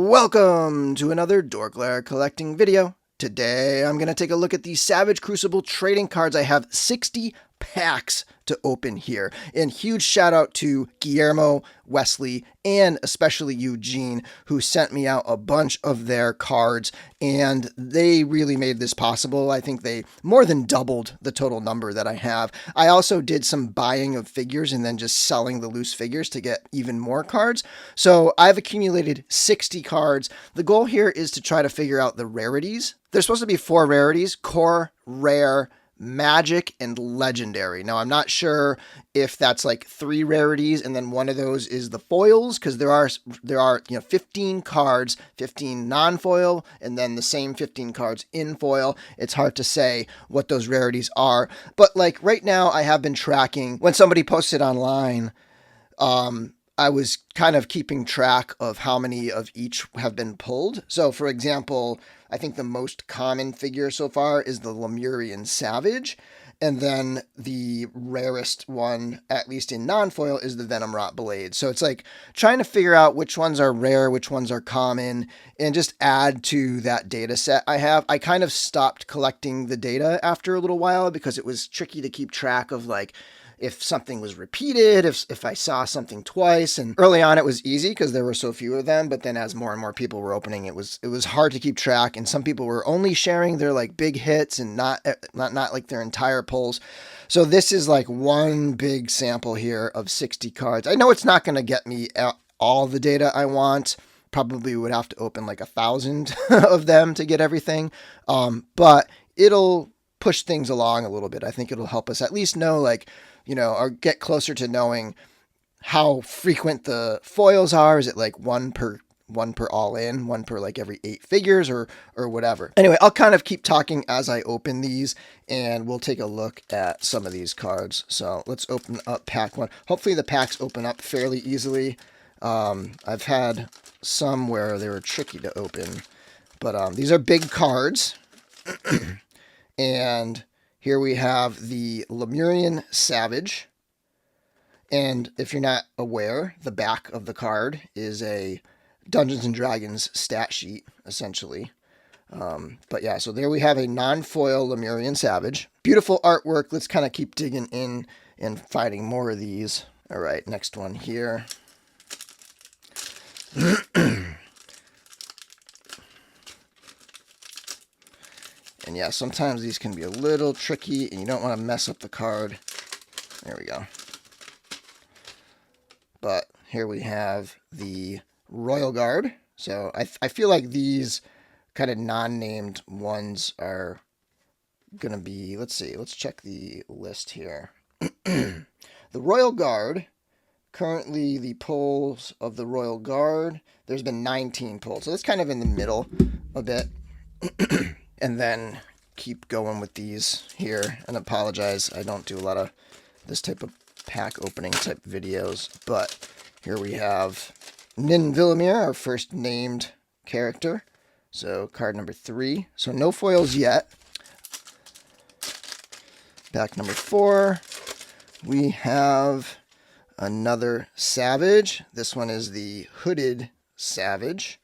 Welcome to another DorkLair collecting video. Today I'm going to take a look at the Savage Crucible trading cards. I have 60 packs to open here. And huge shout out to Guillermo, Wesley, and especially Eugene, who sent me out a bunch of their cards, and they really made this possible. I think they more than doubled the total number that I have. I also did some buying of figures and then just selling the loose figures to get even more cards. So I've accumulated 60 cards. The goal here is to try to figure out the rarities. There's supposed to be 4 rarities: core, rare, magic, and legendary. Now I'm not sure if that's like 3 rarities and then one of those is the foils, because there are 15 cards, 15 non-foil, and then the same 15 cards in foil. It's hard to say what those rarities are, but like right now I have been tracking when somebody posted online. I was kind of keeping track of how many of each have been pulled. So for example, I think the most common figure so far is the Lemurian Savage. And then the rarest one, at least in non-foil, is the Venomrot Blade. So it's like trying to figure out which ones are rare, which ones are common, and just add to that data set I have. I kind of stopped collecting the data after a little while because it was tricky to keep track of like if something was repeated, if I saw something twice. And early on it was easy because there were so few of them, but then as more and more people were opening, it was hard to keep track, and some people were only sharing their like big hits and not like their entire pulls. So this is like one big sample here of 60 cards. I know it's not going to get me all the data I want. Probably would have to open like 1,000 of them to get everything. But it'll push things along a little bit. I think it'll help us at least know, like, or get closer to knowing how frequent the foils are. Is it like one per all in, one per like every 8 figures, or whatever. Anyway, I'll kind of keep talking as I open these, and we'll take a look at some of these cards. So let's open up pack 1. Hopefully the packs open up fairly easily. I've had some where they were tricky to open, but these are big cards. And here we have the Lemurian Savage. And if you're not aware, the back of the card is a Dungeons and Dragons stat sheet, essentially. But yeah, so there we have a non-foil Lemurian Savage. Beautiful artwork. Let's kind of keep digging in and finding more of these. All right, next one here. And yeah, sometimes these can be a little tricky, and you don't want to mess up the card. There we go. But here we have the Royal Guard. So I feel like these kind of non-named ones are going to be, let's see, let's check the list here. The Royal Guard, currently the pulls of the Royal Guard, there's been 19 pulls. So that's kind of in the middle a bit. And then keep going with these here. And apologize, I don't do a lot of this type of pack opening type videos. But here we have Nin Villamir, our first named character. So card number 3. So no foils yet. Pack number 4. We have another Savage. This one is the Hooded Savage.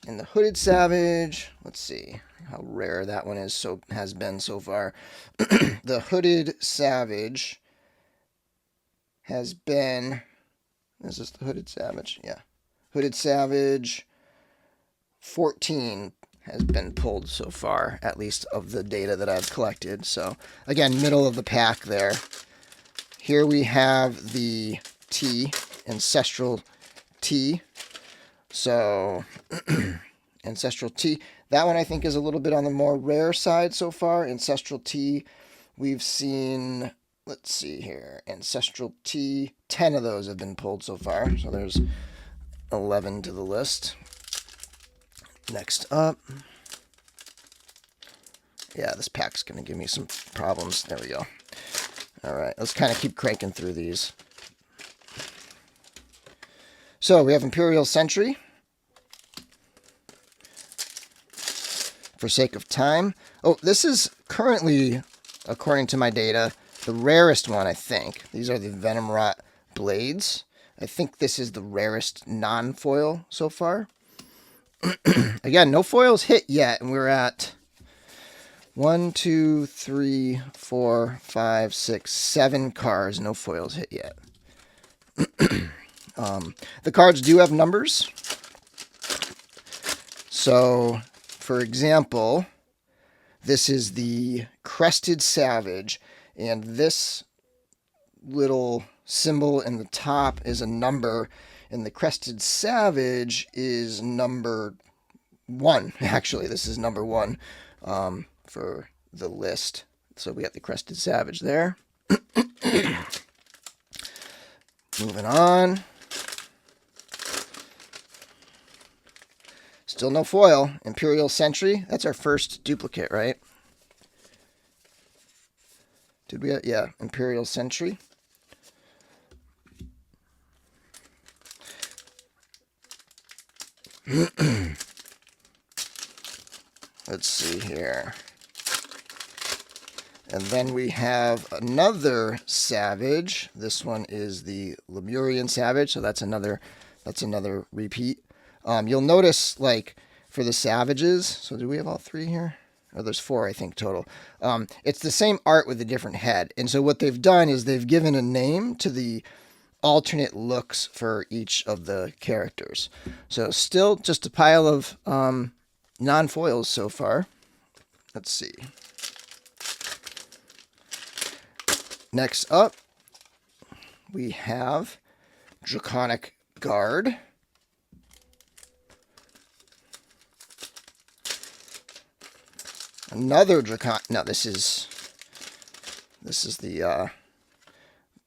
And the Hooded Savage, let's see how rare that one has been so far. The Hooded Savage has been, is this the Hooded Savage? Yeah. Hooded Savage 14 has been pulled so far, at least of the data that I've collected. So again, middle of the pack there. Here we have the T, Ancestral T. So, Ancestral T. That one I think is a little bit on the more rare side so far. Ancestral T, we've seen, let's see here, Ancestral T, 10 of those have been pulled so far. So there's 11 to the list. Next up. Yeah, this pack's going to give me some problems. There we go. All right, let's kind of keep cranking through these. So we have Imperial Sentry. For sake of time. Oh, this is currently, according to my data, the rarest one, I think. These are the Venomrot Blades. I think this is the rarest non-foil so far. Again, no foils hit yet, and we're at 1, 2, 3, 4, 5, 6, 7 cards. No foils hit yet. The cards do have numbers. So, for example, this is the Crested Savage, and this little symbol in the top is a number, and the Crested Savage is number 1. Actually, this is number 1 for the list. So we got the Crested Savage there. Moving on. Still no foil. Imperial Sentry. That's our first duplicate, right? Did we? Yeah, Imperial Sentry. Let's see here. And then we have another Savage. This one is the Lemurian Savage, so that's another repeat. You'll notice, like, for the Savages, so do we have all 3 here? Oh, there's 4, I think, total. It's the same art with a different head. And so what they've done is they've given a name to the alternate looks for each of the characters. So still just a pile of non-foils so far. Let's see. Next up, we have Draconic Guard. Another Draconic. No, this is the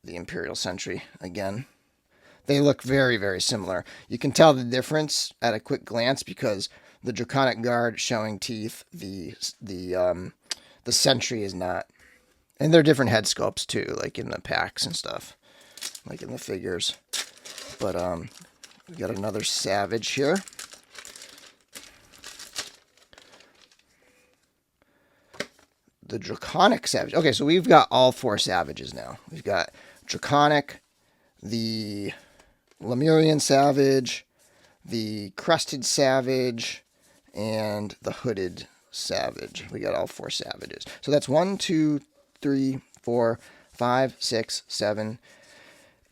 Imperial Sentry again. They look very, very similar. You can tell the difference at a quick glance because the Draconic Guard showing teeth, the Sentry is not. And they're different head sculpts too, like in the packs and stuff, like in the figures. But we got another Savage here. The Draconic Savage. Okay, so we've got all 4 Savages now. We've got Draconic, the Lemurian Savage, the Crested Savage, and the Hooded Savage. We got all 4 Savages. So that's 1, 2, 3, 4, 5, 6, 7,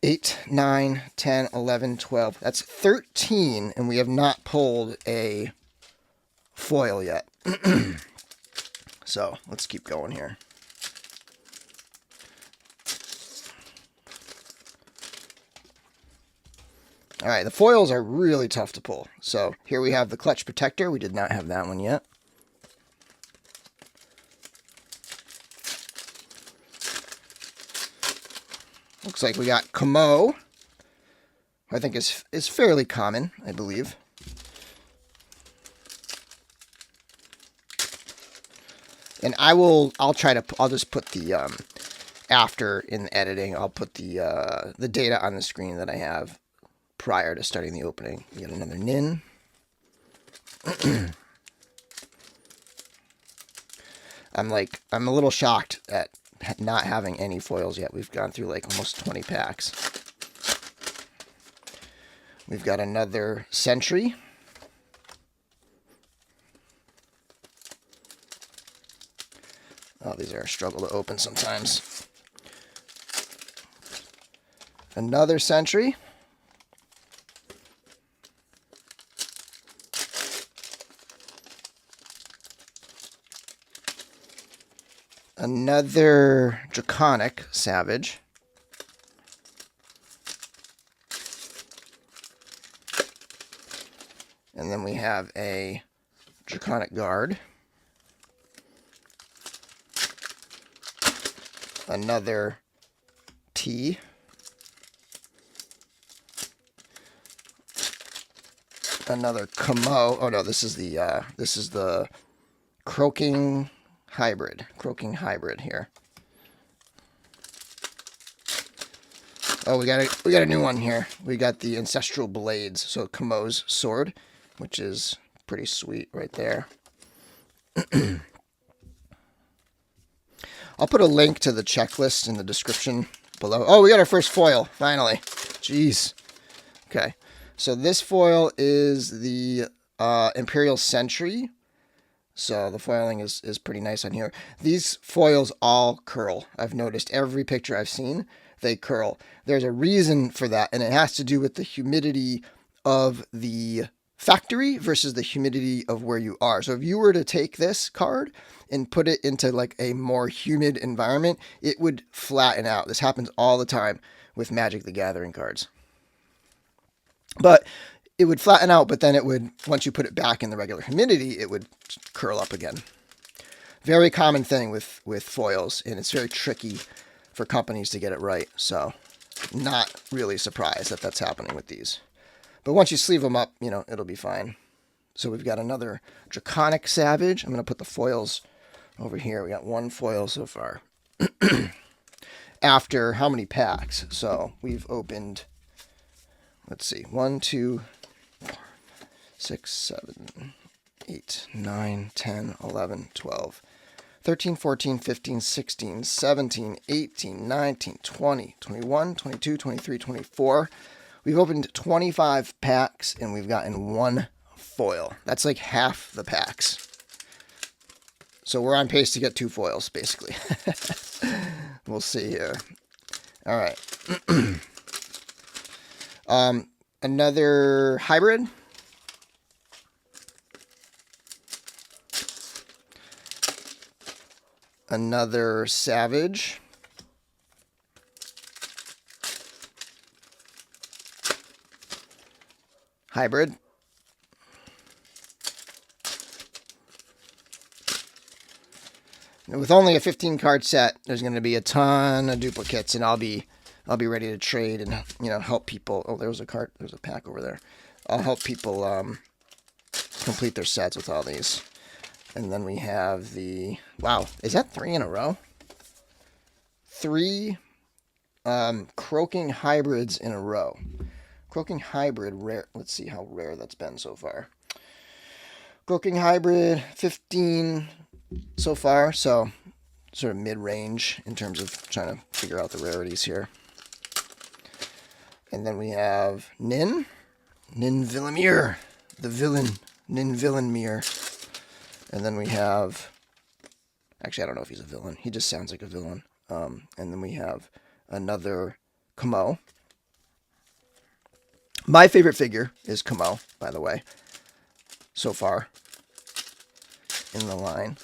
8, 9, 10, 11, 12. That's 13, and we have not pulled a foil yet. So let's keep going here. All right, the foils are really tough to pull. So here we have the Clutch Protector. We did not have that one yet. Looks like we got Camo, who I think is fairly common, I believe. And I'll just put the after in the editing, I'll put the data on the screen that I have prior to starting the opening. We got another Nin. I'm a little shocked at not having any foils yet. We've gone through like almost 20 packs. We've got another Sentry. Oh, these are a struggle to open sometimes. Another Sentry. Another Draconic Savage. And then we have a Draconic Guard. Another T. Another Camo. Oh no, this is the Croaking Hybrid. Croaking Hybrid here. Oh, we got a new one here. We got the Ancestral Blades, so Camo's sword, which is pretty sweet right there. I'll put a link to the checklist in the description below. Oh, we got our first foil, finally. Jeez. Okay, so this foil is the Imperial Sentry. So the foiling is pretty nice on here. These foils all curl. I've noticed every picture I've seen, they curl. There's a reason for that, and it has to do with the humidity of the factory versus the humidity of where you are. So if you were to take this card and put it into like a more humid environment, it would flatten out. This happens all the time with Magic the Gathering cards. But it would flatten out, but then it would, once you put it back in the regular humidity, it would curl up again. Very common thing with foils, and it's very tricky for companies to get it right. So not really surprised that that's happening with these. But once you sleeve them up, you know, it'll be fine. So we've got another Draconic Savage. I'm going to put the foils over here. We got one foil so far. After how many packs? So we've opened, let's see, 1, 2, 6, 7, 8, 9, 10, 11, 12, 13, 14, 15, 16, 17, 18, 19, 20, 21, 22, 23, 24. We've opened 25 packs and we've gotten one foil. That's like half the packs. So we're on pace to get 2 foils, basically. We'll see here. All right. Another hybrid. Another Savage. Hybrid. And with only a 15 card set, there's going to be a ton of duplicates, and I'll be ready to trade and, you know, help people. Oh, there's a card. There's a pack over there. I'll help people complete their sets with all these. And then we have the, wow, is that 3 in a row? 3 Croaking Hybrids in a row. Croaking Hybrid, rare. Let's see how rare that's been so far. Croaking Hybrid, 15 so far, so sort of mid-range in terms of trying to figure out the rarities here. And then we have Nin Villamere, the villain, Nin Villamere. And then we have, actually I don't know if he's a villain, he just sounds like a villain. And then we have another Kamo. My favorite figure is Kamo, by the way, so far in the line.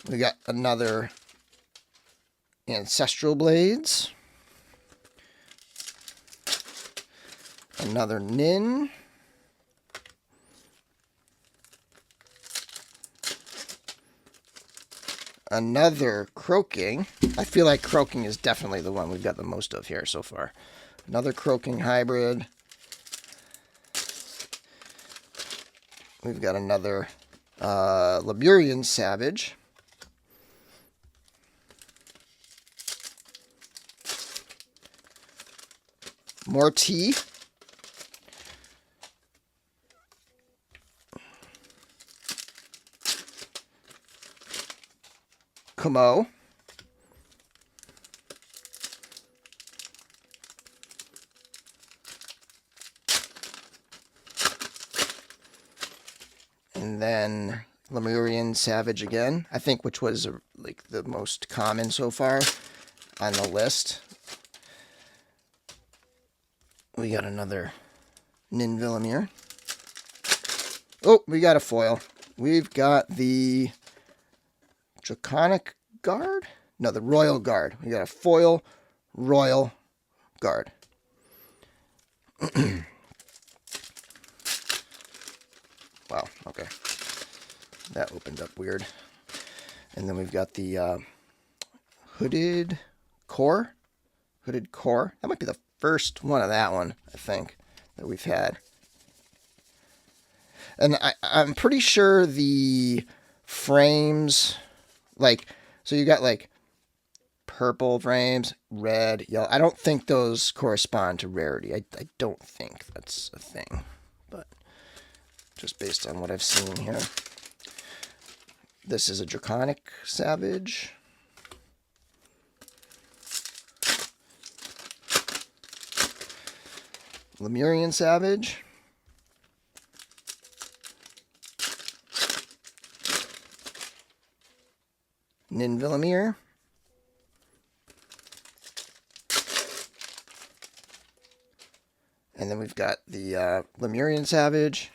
We got another Ancestral Blades. Another Nin. Another Croaking. I feel like Croaking is definitely the one we've got the most of here so far. Another Croaking Hybrid. We've got another Lemurian Savage. More tea. Kamo. And then Lemurian Savage again, I think, which was like the most common so far on the list. We got another Nin Villamere. Oh, we got a foil. We've got the Draconic Guard? No, the Royal Guard. We got a foil Royal Guard. Wow, okay. That opened up weird. And then we've got the Hooded Core. Hooded Core. That might be the first one of that one, I think, that we've had. And I'm pretty sure the frames, like, so you got like purple frames, red, yellow. I don't think those correspond to rarity. I don't think that's a thing, but just based on what I've seen here. This is a Draconic Savage. Lemurian Savage. Ninvillimer. And then we've got the Lemurian Savage.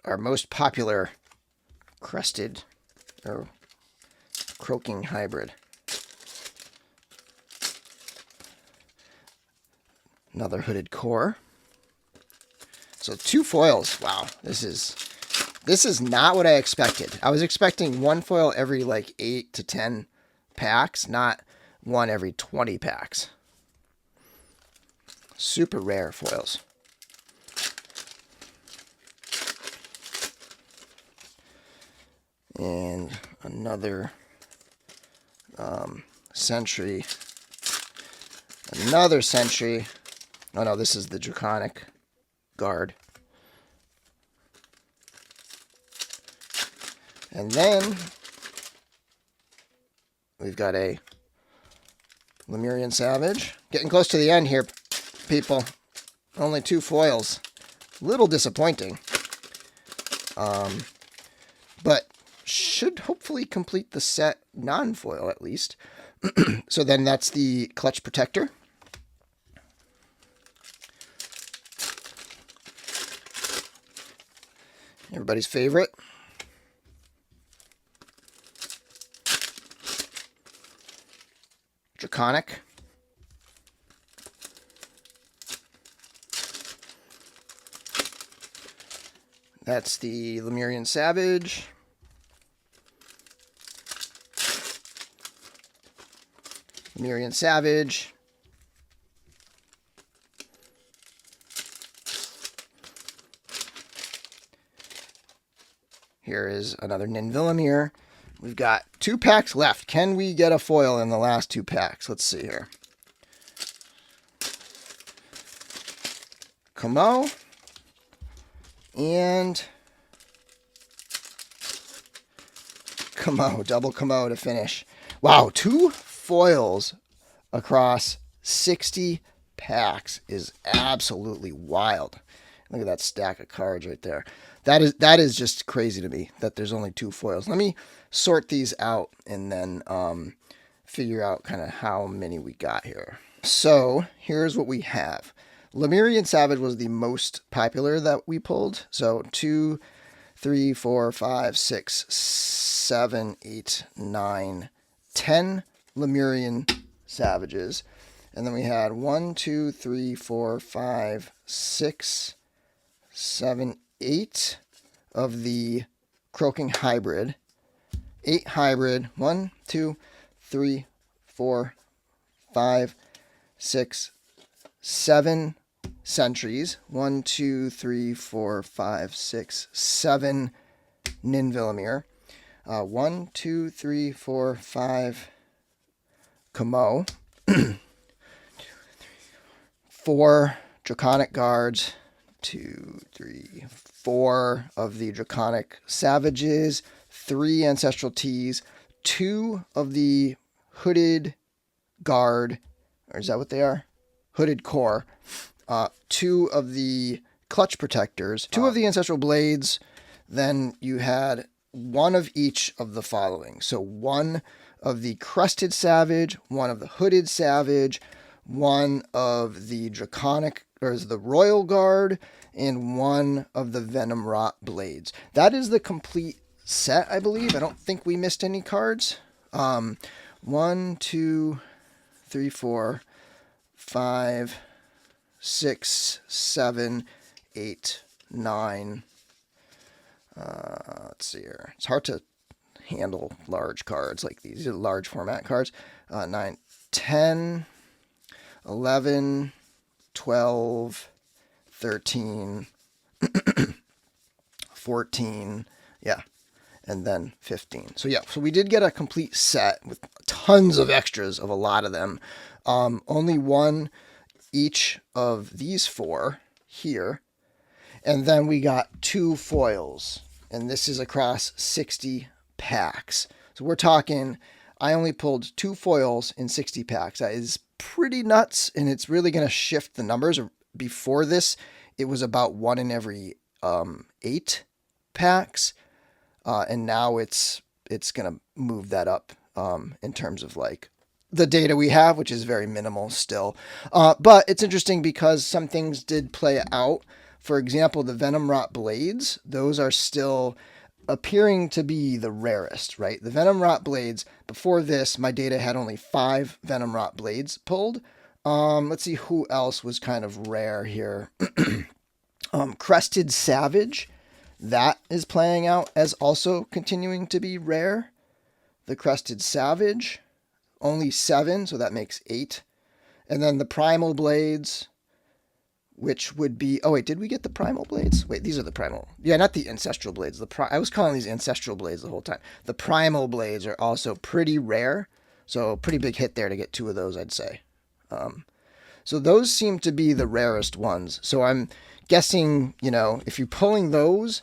Our most popular crested or croaking hybrid. Another hooded core. So 2 foils. Wow, this is not what I expected. I was expecting 1 foil every like 8 to 10 packs, not 1 every 20 packs. Super rare foils. And another Sentry. Another Sentry. Oh no, this is the Draconic Guard. And then we've got a Lemurian Savage. Getting close to the end here, people. Only 2 foils. A little disappointing. But should hopefully complete the set non-foil at least. So then that's the Clutch Protector. Everybody's favorite. Draconic. That's the Lemurian Savage. Lemurian Savage. Here is another Ninvillimer. We've got 2 packs left. Can we get a foil in the last 2 packs? Let's see here. Camo. And Camo. Double Camo to finish. Wow, 2 foils across 60 packs is absolutely wild. Look at that stack of cards right there. That is just crazy to me that there's only 2 foils. Let me sort these out and then figure out kind of how many we got here. So here's what we have. Lemurian Savage was the most popular that we pulled. So 2, 3, 4, 5, 6, 7, 8, 9, 10 Lemurian Savages. And then we had 1, 2, 3, 4, 5, 6, 7, 8 of the Croaking Hybrid. 8 hybrid. 1, 2, 3, 4, 5, 6, 7 Sentries. 1, 2, 3, 4, 5, 6, 7 Ninvillimer. 1, 2, 3, 4, 5 Camo. 4 Draconic Guards. 2, 3, 4 of the Draconic Savages. 3 Ancestral Tees. 2 of the Hooded Guard. Or is that what they are? Hooded Core. 2 of the Clutch Protectors. 2 of the Ancestral Blades. Then you had 1 of each of the following. So 1 of the Crested Savage, 1 of the Hooded Savage, 1 of the Draconic, or the Royal Guard, and 1 of the Venom Rot Blades. That is the complete set, I believe. I don't think we missed any cards. 1, 2, 3, 4, 5, 6, 7, 8, 9. Let's see here. It's hard to handle large cards like these. These are large format cards. 9, 10, 11, 12, 13, 14, yeah, and then 15. So yeah, so we did get a complete set with tons of extras of a lot of them. Only 1 each of these 4 here. And then we got 2 foils. And this is across 60 packs. So we're talking, I only pulled 2 foils in 60 packs. That is pretty nuts, and it's really going to shift the numbers. Before this, it was about 1 in every 8 packs, and now it's gonna move that up in terms of like the data we have, which is very minimal still. But it's interesting because some things did play out. For example, the Venom Rot blades, those are still appearing to be the rarest, right? The Venom Rot blades, before this, my data had only 5 Venom Rot blades pulled. Let's see who else was kind of rare here. Crested Savage, that is playing out as also continuing to be rare. The Crested Savage, only 7, so that makes 8. And then the Primal Blades, which would be... Oh, wait, did we get the Primal Blades? Wait, these are the Primal... Yeah, not the Ancestral Blades. I was calling these Ancestral Blades the whole time. The Primal Blades are also pretty rare, so pretty big hit there to get 2 of those, I'd say. So those seem to be the rarest ones. So I'm guessing, if you're pulling those,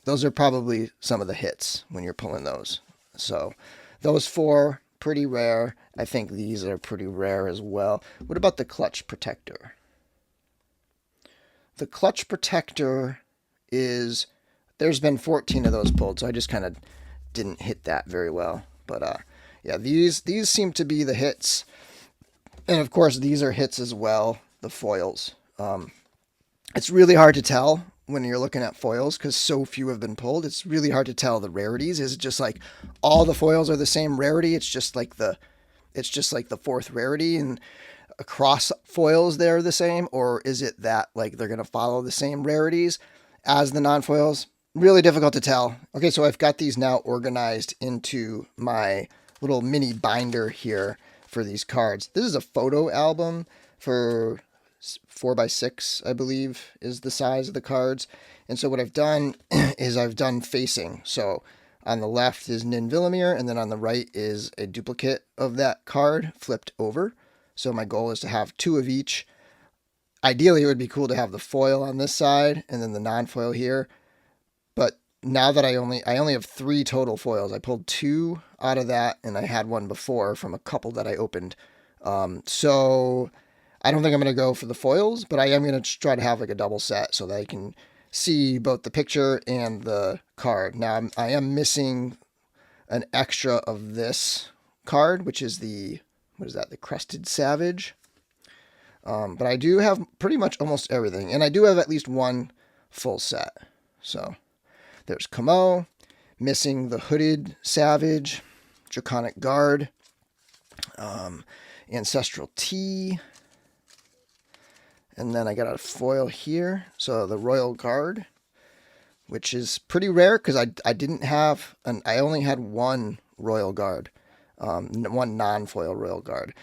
those are probably some of the hits when you're pulling those. So those 4, pretty rare. I think these are pretty rare as well. What about the Clutch Protector? The Clutch Protector is... There's been 14 of those pulled, so I just kind of didn't hit that very well. But yeah, these seem to be the hits. And of course, these are hits as well, the foils. It's really hard to tell when you're looking at foils because so few have been pulled. It's really hard to tell the rarities. Is it just like all the foils are the same rarity? It's just like the 4th rarity and across foils they're the same? Or is it that like they're going to follow the same rarities as the non-foils? Really difficult to tell. Okay, so I've got these now organized into my little mini binder here for these cards. This is a photo album for 4x6, I believe, is the size of the cards. And so what I've done is I've done facing. So on the left is Nin Villamere, and then on the right is a duplicate of that card flipped over. So my goal is to have 2 of each. Ideally, it would be cool to have the foil on this side and then the non-foil here. But now that I only have 3 total foils. I pulled 2 out of that, and I had one before from a couple that I opened. So I don't think I'm going to go for the foils, but I am going to try to have like a double set so that I can see both the picture and the card. Now, I am missing an extra of this card, which is the Crested Savage. But I do have pretty much almost everything, and I do have at least 1 full set. So there's Camo, missing the Hooded Savage, Draconic Guard, Ancestral Tea, and then I got a foil here. So the Royal Guard, which is pretty rare because I didn't have I only had 1 Royal Guard, 1 non-foil Royal Guard.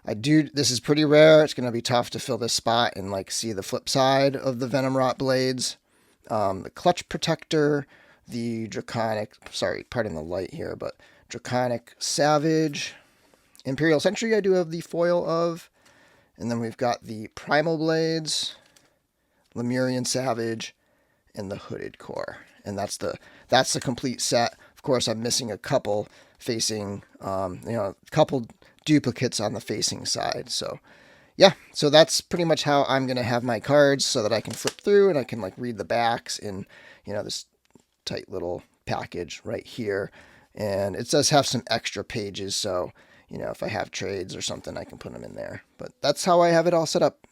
This is pretty rare. It's going to be tough to fill this spot and like see the flip side of the Venom Rot blades. The Clutch Protector, the Draconic, sorry, pardon the light here, but Draconic Savage, Imperial Sentry I do have the foil of, and then we've got the Primal Blades, Lemurian Savage, and the Hooded Core, and that's the complete set. Of course, I'm missing a couple facing, a couple duplicates on the facing side. So yeah, so that's pretty much how I'm going to have my cards so that I can flip through and I can like read the backs in, this tight little package right here. And it does have some extra pages. So, if I have trades or something, I can put them in there. But that's how I have it all set up.